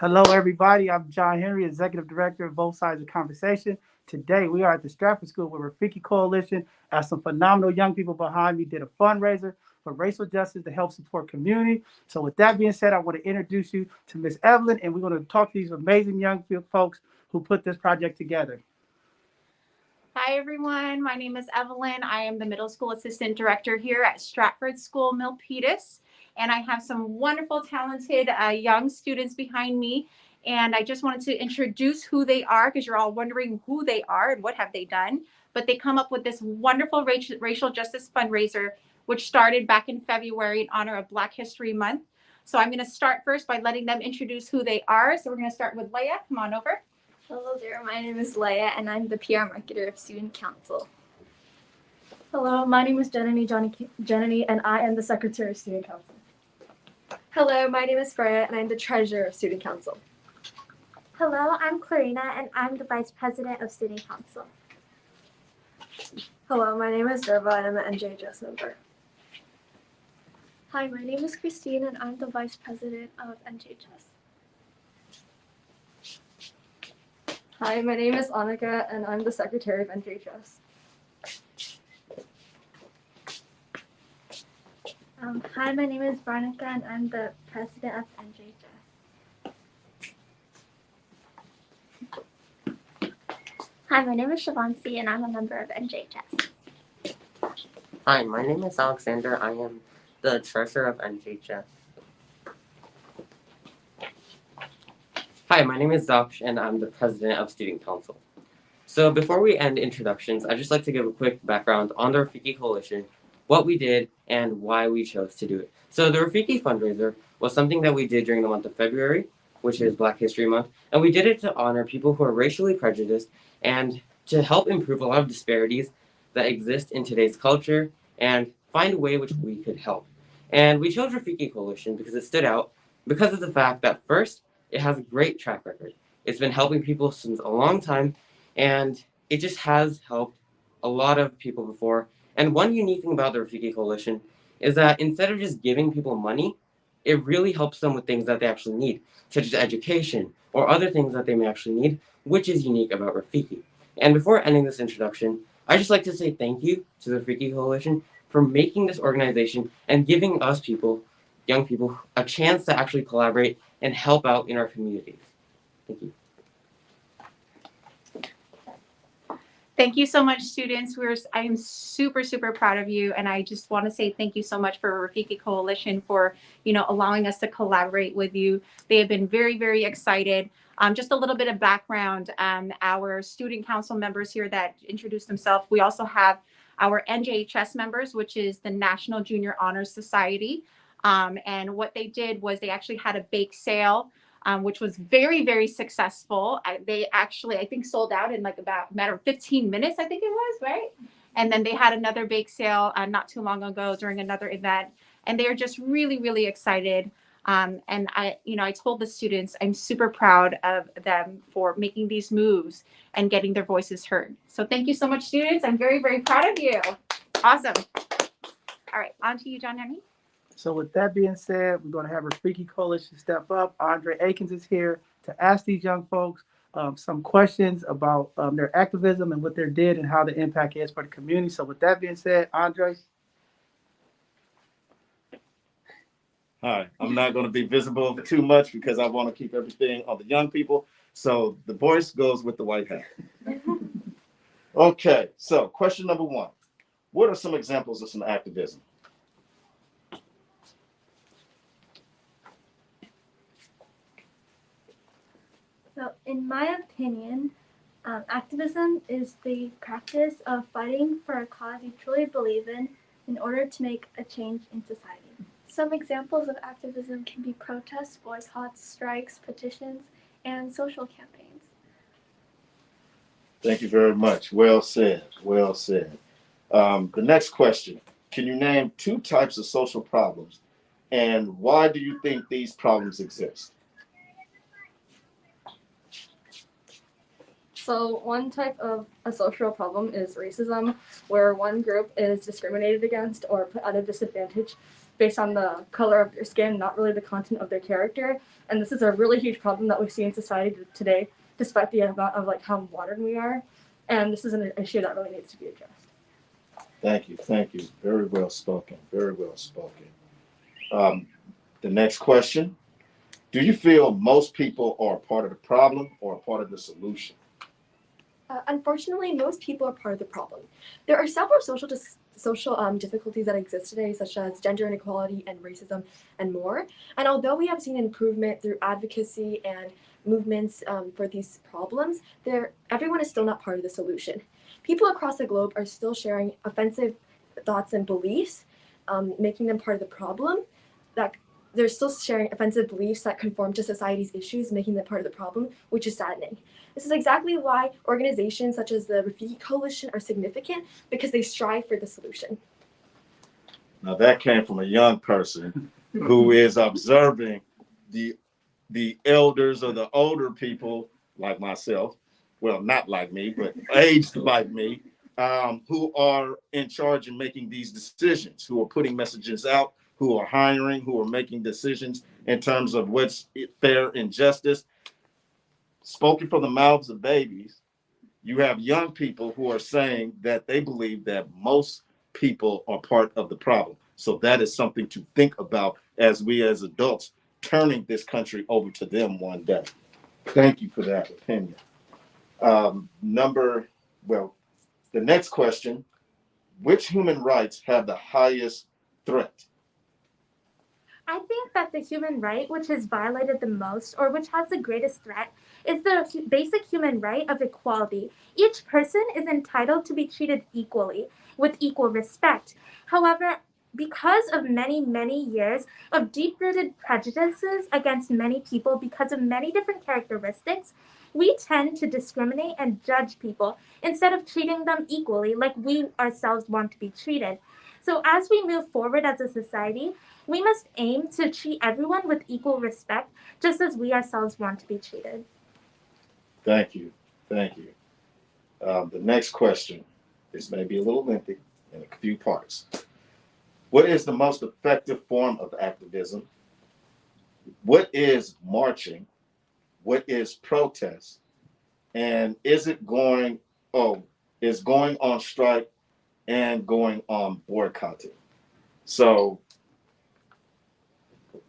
Hello, everybody. I'm John Henry, Executive Director of Both Sides of Conversation. Today, we are at the Stratford School with Rafiki Coalition. As some phenomenal young people behind me did a fundraiser for racial justice to help support community. So, with that being said, I want to introduce you to Miss Evelyn, and we're going to talk to these amazing young folks who put this project together. Hi, everyone. My name is Evelyn. I am the middle school assistant director here at Stratford School Milpitas, and I have some wonderful, talented young students behind me. And I just wanted to introduce who they are because you're all wondering who they are and what have they done. But they come up with this wonderful racial justice fundraiser, which started back in February in honor of Black History Month. So I'm going to start first by letting them introduce who they are. So we're going to start with Leia. Come on over. Hello there, my name is Leia, and I'm the PR marketer of Student Council. Hello, my name is Jenny, and I am the Secretary of Student Council. Hello, my name is Freya, and I'm the Treasurer of Student Council. Hello, I'm Clarina, and I'm the Vice President of Student Council. Hello, my name is Derva, and I'm an NJHS member. Hi, my name is Christine, and I'm the Vice President of NJHS. Hi, my name is Annika, and I'm the Secretary of NJHS. Hi, my name is Veronica, and I'm the President of NJHS. Hi, my name is Shavansi, and I'm a member of NJHS. Hi, my name is Alexander. I am the Treasurer of NJHS. Hi, my name is Daksh, and I'm the President of Student Council. So before we end introductions, I'd just like to give a quick background on the Rafiki Coalition, what we did, and why we chose to do it. So the Rafiki fundraiser was something that we did during the month of February, which is Black History Month, and we did it to honor people who are racially prejudiced and to help improve a lot of disparities that exist in today's culture and find a way which we could help. And we chose Rafiki Coalition because it stood out because of the fact that first, it has a great track record. It's been helping people since a long time, and it just has helped a lot of people before. And one unique thing about the Rafiki Coalition is that instead of just giving people money, it really helps them with things that they actually need, such as education or other things that they may actually need, which is unique about Rafiki. And before ending this introduction, I'd just like to say thank you to the Rafiki Coalition for making this organization and giving us people, young people, a chance to actually collaborate and help out in our communities. Thank you. Thank you so much, students. I am super, super proud of you. And I just want to say thank you so much for Rafiki Coalition for, allowing us to collaborate with you. They have been very, very excited. Just a little bit of background, our student council members here that introduced themselves. We also have our NJHS members, which is the National Junior Honors Society. And what they did was they actually had a bake sale, which was very, very successful. They actually, I think, sold out in like about a matter of 15 minutes, I think it was, right? And then they had another bake sale not too long ago during another event. And they're just really, really excited. And I told the students, I'm super proud of them for making these moves and getting their voices heard. So thank you so much, students. I'm very, very proud of you. Awesome. All right, on to you, John Henry. So with that being said, we're going to have Rafiki Coalition step up. Andre Akins is here to ask these young folks some questions about their activism and what they did and how the impact is for the community. So with that being said, Andre. Hi, I'm not going to be visible too much because I want to keep everything on the young people. So the voice goes with the white hat. Okay, so question number one. What are some examples of some activism? So in my opinion, activism is the practice of fighting for a cause you truly believe in order to make a change in society. Some examples of activism can be protests, boycotts, strikes, petitions, and social campaigns. Thank you very much. Well said. Well said. The next question. Can you name two types of social problems, and why do you think these problems exist? So one type of a social problem is racism, where one group is discriminated against or put at a disadvantage based on the color of their skin, not really the content of their character. And this is a really huge problem that we see in society today, despite the amount of like how modern we are. And this is an issue that really needs to be addressed. Thank you. Very well spoken. Very well spoken. The next question. Do you feel most people are part of the problem or part of the solution? Unfortunately, most people are part of the problem. There are several social difficulties that exist today, such as gender inequality and racism and more. And although we have seen improvement through advocacy and movements for these problems, everyone is still not part of the solution. People across the globe are still sharing offensive thoughts and beliefs, making them part of the problem. That they're still sharing offensive beliefs that conform to society's issues, making them part of the problem, which is saddening. This is exactly why organizations such as the Rafiki Coalition are significant, because they strive for the solution. Now that came from a young person who is observing the elders or the older people like myself, well, not like me, but aged like me, who are in charge of making these decisions, who are putting messages out, who are hiring, who are making decisions in terms of what's fair and justice. Spoken from the mouths of babies, you have young people who are saying that they believe that most people are part of the problem. So that is something to think about as we as adults turning this country over to them one day. Thank you for that opinion. The next question, which human rights have the highest threat? I think that the human right which is violated the most or which has the greatest threat is the basic human right of equality. Each person is entitled to be treated equally with equal respect. However, because of many, many years of deep-rooted prejudices against many people because of many different characteristics, we tend to discriminate and judge people instead of treating them equally like we ourselves want to be treated. So as we move forward as a society, we must aim to treat everyone with equal respect, just as we ourselves want to be treated. Thank you. The next question, this may be a little lengthy in a few parts. What is the most effective form of activism? What is marching? What is protest? And is going on strike and going on boycotting? So,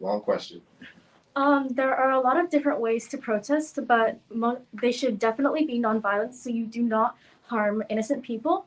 long question. There are a lot of different ways to protest, but they should definitely be nonviolent so you do not harm innocent people.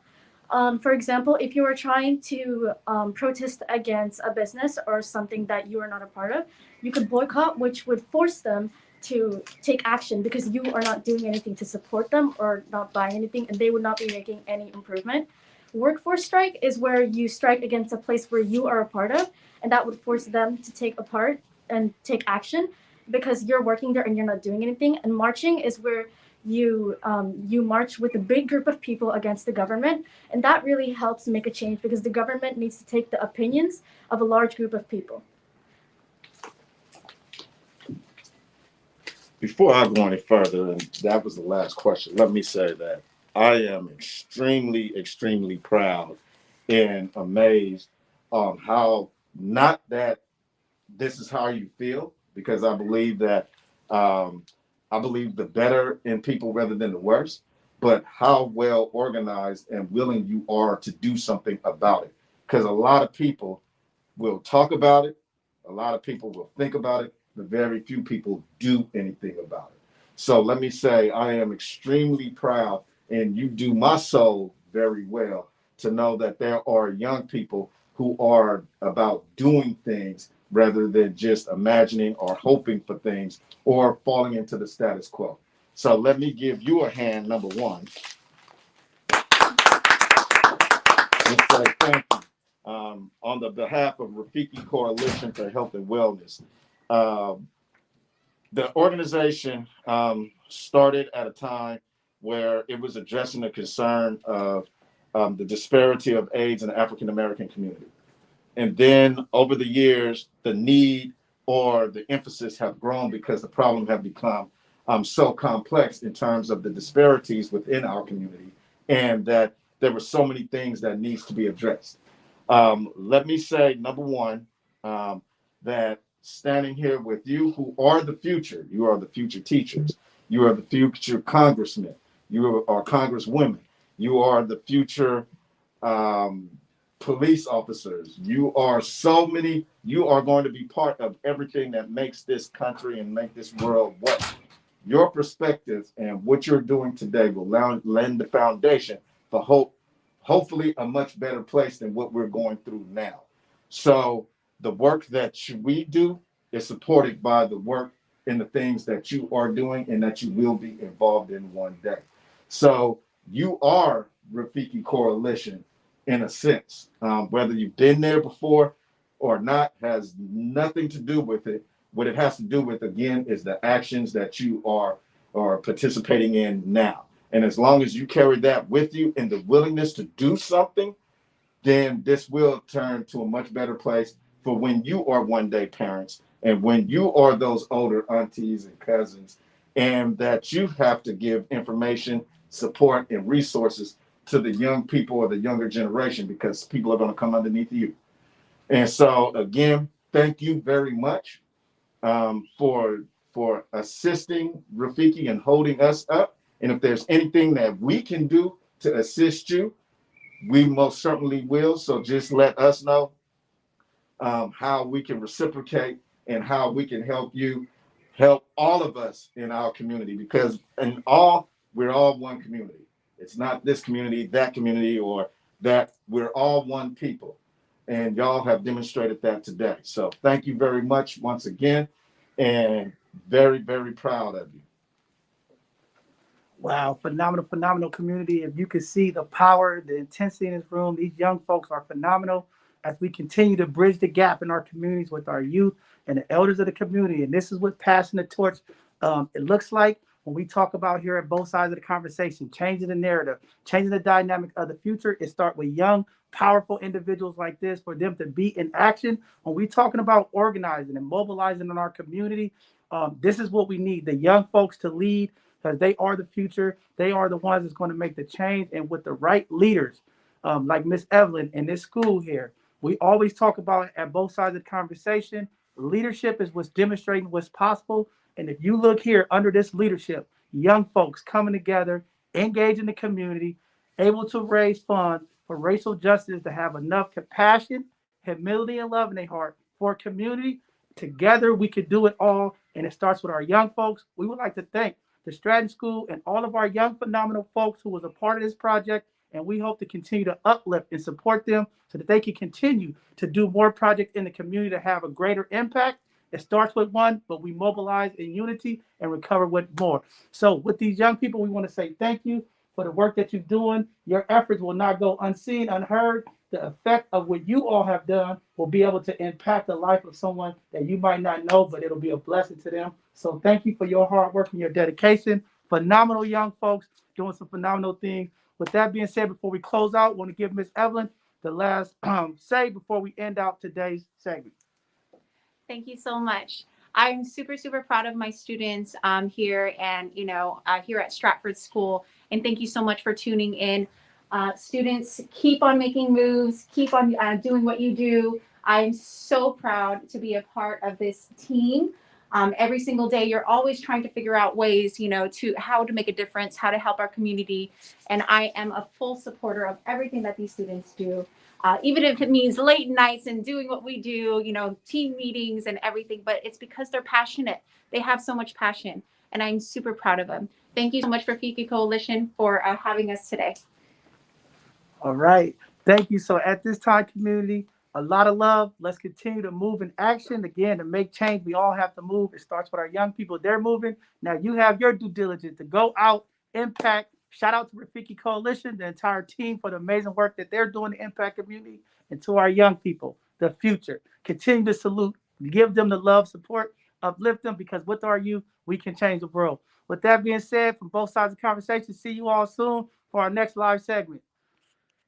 For example, if you are trying to protest against a business or something that you are not a part of, you could boycott, which would force them to take action because you are not doing anything to support them or not buying anything, and they would not be making any improvement. Workforce strike is where you strike against a place where you are a part of, and that would force them to take a part and take action because you're working there and you're not doing anything. And marching is where you march with a big group of people against the government, and that really helps make a change because the government needs to take the opinions of a large group of people. Before I go any further, and that was the last question, let me say that I am extremely, extremely proud and amazed on how, not that this is how you feel, because I believe that I believe the better in people rather than the worse, but how well organized and willing you are to do something about it. Because a lot of people will talk about it, a lot of people will think about it, but very few people do anything about it. So let me say, I am extremely proud, and you do my soul very well to know that there are young people who are about doing things rather than just imagining or hoping for things or falling into the status quo. So let me give you a hand, number one. And say thank you. On the behalf of Rafiki Coalition for Health and Wellness, the organization started at a time where it was addressing the concern of the disparity of AIDS in the African American community. And then over the years, the need or the emphasis have grown because the problem have become so complex in terms of the disparities within our community, and that there were so many things that needs to be addressed. Let me say, number one, that standing here with you, who are the future, you are the future teachers, you are the future congressmen, you are congresswomen, you are the future police officers. You are so many, you are going to be part of everything that makes this country and make this world work. Your perspective and what you're doing today will lend the foundation for hopefully a much better place than what we're going through now. So the work that we do is supported by the work and the things that you are doing and that you will be involved in one day. So you are Rafiki Coalition in a sense. Whether you've been there before or not has nothing to do with it. What it has to do with, again, is the actions that you are participating in now. And as long as you carry that with you and the willingness to do something, then this will turn to a much better place for when you are one day parents and when you are those older aunties and cousins, and that you have to give information, support, and resources to the young people or the younger generation, because people are going to come underneath you. And so, again, thank you very much for assisting Rafiki and holding us up. And if there's anything that we can do to assist you, we most certainly will. So just let us know how we can reciprocate and how we can help you, help all of us in our community, because we're all one community. It's not this community, that community, or that. We're all one people. And y'all have demonstrated that today. So thank you very much once again, and very, very proud of you. Wow, phenomenal community. If you could see the power, the intensity in this room, these young folks are phenomenal as we continue to bridge the gap in our communities with our youth and the elders of the community. And this is what passing the torch it looks like when we talk about here at both sides of the conversation, changing the narrative, changing the dynamic of the future. It starts with young, powerful individuals like this, for them to be in action. When we're talking about organizing and mobilizing in our community, this is what we need, the young folks to lead, because they are the future. They are the ones that's going to make the change. And with the right leaders, like Miss Evelyn in this school here, we always talk about at both sides of the conversation, leadership is what's demonstrating what's possible. And if you look here under this leadership, young folks coming together, engaging the community, able to raise funds for racial justice, to have enough compassion, humility, and love in their heart for a community. Together, we could do it all. And it starts with our young folks. We would like to thank the Stratford School and all of our young, phenomenal folks who was a part of this project. And we hope to continue to uplift and support them so that they can continue to do more projects in the community to have a greater impact. It starts with one, but we mobilize in unity and recover with more. So with these young people, we want to say thank you for the work that you're doing. Your efforts will not go unseen, unheard. The effect of what you all have done will be able to impact the life of someone that you might not know, but it'll be a blessing to them. So thank you for your hard work and your dedication. Phenomenal young folks doing some phenomenal things. With that being said, before we close out, I want to give Miss Evelyn the last say before we end out today's segment. Thank you so much. I'm super proud of my students here and, here at Stratford School. And thank you so much for tuning in. Students, keep on making moves, keep on doing what you do. I'm so proud to be a part of this team. Every single day, you're always trying to figure out ways, to how to make a difference, how to help our community. And I am a full supporter of everything that these students do. Even if it means late nights and doing what we do, team meetings and everything, but it's because they're passionate. They have so much passion, and I'm super proud of them. Thank you so much, Rafiki Coalition, for having us today. All right. Thank you. So at this time, community, a lot of love. Let's continue to move in action. Again, to make change, we all have to move. It starts with our young people. They're moving. Now you have your due diligence to go out, impact. Shout out to Rafiki Coalition, the entire team, for the amazing work that they're doing to impact community, and to our young people, the future. Continue to salute, give them the love, support, uplift them, because with our youth, we can change the world. With that being said, from both sides of the conversation, see you all soon for our next live segment.